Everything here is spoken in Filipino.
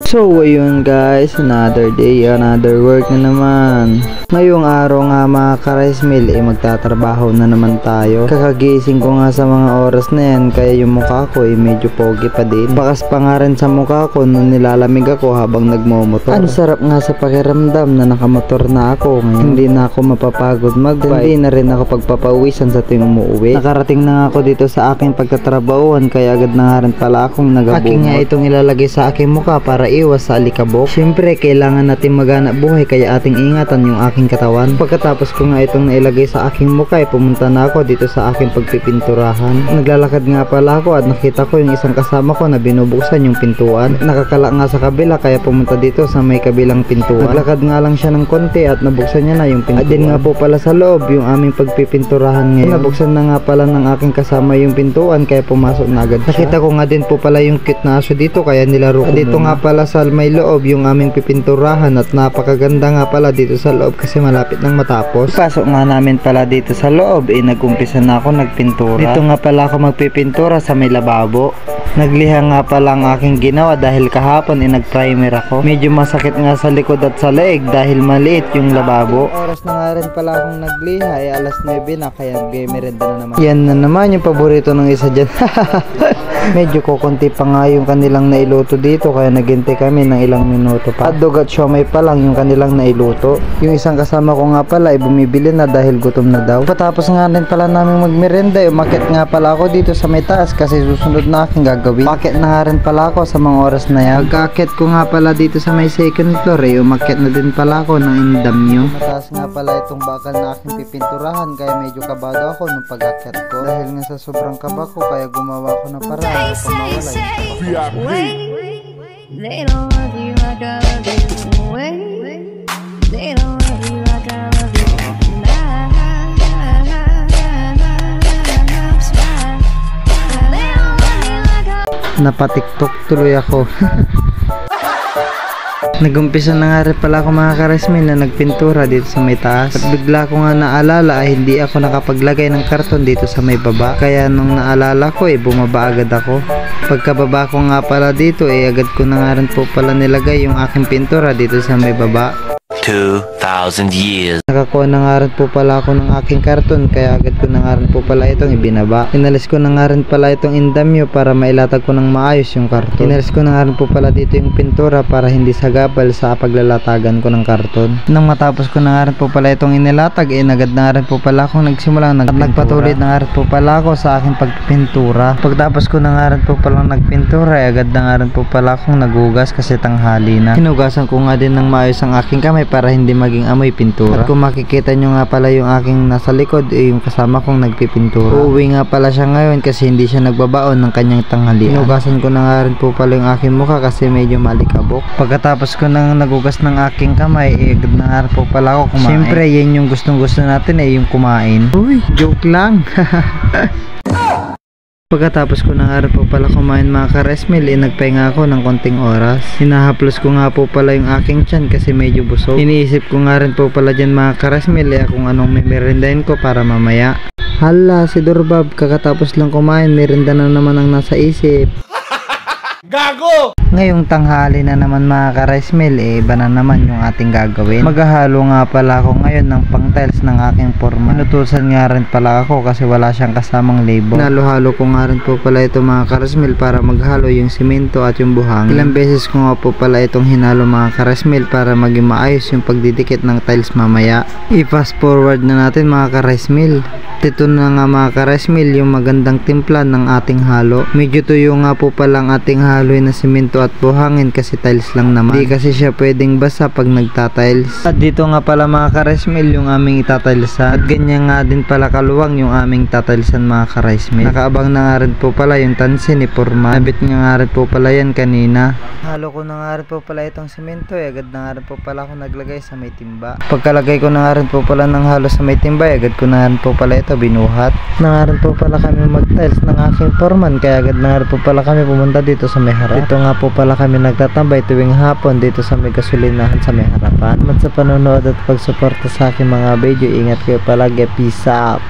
So ayun guys, another day, another work na naman. Ngayong araw nga mga ka-rice mill, magtatrabaho na naman tayo. Kakagising ko nga sa mga oras na yan, kaya yung mukha ko medyo pogi pa din. Bakas pa nga rin sa mukha ko nung nilalamig ako habang nagmomotor. Ang sarap nga sa pakiramdam na nakamotor na ako. Ngayon hindi na ako mapapagod magbike. Hindi na rin ako pagpapawisan sa tuwing umuwi. Nakarating na nga ako dito sa aking pagtatrabahuan, kaya agad na nga rin pala akong nagabungot. Aking nga itong ilalagay sa aking mukha para iwas sa alikabok. Siyempre kailangan natin magana buhay, kaya ating ingatan yung aking katawan. Pagkatapos ko nga itong nailagay sa aking mukha, pumunta na ako dito sa aking pagpipinturahan. Naglalakad nga pala ako at nakita ko yung isang kasama ko na binubuksan yung pintuan. Nakakala nga sa kabila, kaya pumunta dito sa may kabilang pintuan. Naglakad nga lang siya ng konti at nabuksan niya na yung pintuan. At din nga po pala sa loob yung aming pagpipinturahan ngayon. Nabuksan na nga pala ng aking kasama yung pintuan, kaya pumasok na agad siya. Nakita ko nga din po pala yung cute na aso dito, kaya nilaro ko. Dito nga pala sa may loob yung aming pipinturahan at napakaganda nga pala dito sa loob kasi malapit nang matapos. Pasok nga namin pala dito sa loob, nag-umpisa na ako nagpintura. Dito nga pala ako magpipintura sa may lababo. Nagliha nga pala ang aking ginawa dahil kahapon nag-primer ako. Medyo masakit nga sa likod at sa leeg dahil maliit yung lababo. Oras na nga rin pala akong nagliha, alas 9 na, kaya merenda na naman. Yan na naman yung paborito ng isa dyan. Medyo kukunti pa nga yung kanilang nailuto dito, kaya naghintay kami ng ilang minuto pa. Hotdog at siomay pa lang yung kanilang nailuto. Yung isang kasama ko nga pala bumibili na dahil gutom na daw. Patapos nga rin pala namin magmerenda, umakyat nga pala ako dito sa may taas kasi susunod na aking gagawin. Umakyat na nga rin pala ako sa mga oras na yan. Pagkaakyat ko nga pala dito sa may second floor, umakyat na din pala ako ng indamyo. Mataas nga pala itong bakal na aking pipinturahan, kaya medyo kabado ako nung pag-akyat ko. Dahil nga sa sobrang kaba ko, kaya gumawa ko na para They don't love you like I love you. Wait, they don't love you like I love you. Napatiktok tuloy ako. Nagumpisa na nga rin pala ako mga ka-rice mill na nagpintura dito sa may taas. At bigla ko nga naalala hindi ako nakapaglagay ng karton dito sa may baba. Kaya nung naalala ko bumaba agad ako. Pagkababa ko nga pala dito agad ko na nga rin po pala nilagay yung aking pintura dito sa may baba. 2,000 years. Nakakuha na nga rin po pala ako ng aking karton, kaya agad ko na nga rin po pala itong ibinaba. Inalis ko na nga rin pala itong indamyo para mailatag ko ng maayos yung karton. Inalis ko na nga rin po pala dito yung pintura para hindi sagabal sa paglalatagan ko ng karton. Nang matapos ko na nga rin po pala itong inilatag, agad na nga rin po pala akong nagsimula nagpatuloy na nga rin po pala ako sa aking pagpintura. Pagtapos ko na nga rin po pala nagpintura, agad na nga rin po pala akong nagugas kasi tanghali na. Hinugasan ko nga din ng maayos ang aking kamay para hindi maging amoy pintura. At kung makikita nyo nga pala yung aking nasa likod yung kasama kong nagpipintura. Uuwi nga pala siya ngayon kasi hindi siya nagbabaon ng kanyang tanghalian. Hinugasan ko na nga rin po pala yung aking mukha kasi medyo malikabok. Pagkatapos ko nang nagugas ng aking kamay, agad na nga rin po pala ako kumain. Siyempre yan yung gustong gusto natin yung kumain. Uy, joke lang. Pagkatapos ko na nga rin po pala kumain mga ka-rice mill, nagpahinga ako ng konting oras. Hinahaplos ko nga po pala yung aking tiyan kasi medyo busog. Iniisip ko nga rin po pala dyan mga ka-rice mill kung anong may merendahin ko para mamaya. Hala, si Dorbab kakatapos lang kumain, merenda na naman ang nasa isip. Gago! Ngayong tanghali na naman mga ka-rice mill, iba na naman yung ating gagawin. Maghahalo nga pala ako ngayon ng pang tiles ng aking forma. Inutusan nga rin pala ako kasi wala siyang kasamang labor. Nalo-halo ko nga rin po pala ito mga ka-rice mill para maghalo yung simento at yung buhangin. Ilang beses ko nga po pala itong hinalo mga ka-rice mill para maging maayos yung pagdidikit ng tiles mamaya. I-fast forward na natin mga ka-rice mill. Ito na nga mga ka-rice mill yung magandang timpla ng ating halo. Medyo tuyo nga po pala ang ating haloy na simento at buhangin kasi tiles lang naman. Hindi kasi siya pwedeng basa pag nagtatiles. At dito nga pala mga ka-rice mill yung aming itatilesa. At ganyan nga din pala kaluwang yung aming tatilsan mga ka-rice mill. Nakaabang na nga rin po pala yung tansi ni Forman. Nabit nga rin po pala yan kanina. Halo ko na nga rin po pala itong simento agad na nga rin po pala ako naglagay sa may timba. Pagkalagay ko na nga rin po pala ng halo sa may timba, agad ko na rin po pala ito binuhat. Na nga rin po pala kami mag-tiles ng aking Forman, kaya agad na nga rin po pala kami pumunta dito sa may harap. Ito nga po pala kami nagtatambay tuwing hapon dito sa may gasolinahan sa may harapan. At sa panonood at pagsuporta sa aking mga video, ingat kayo palagi. Peace out.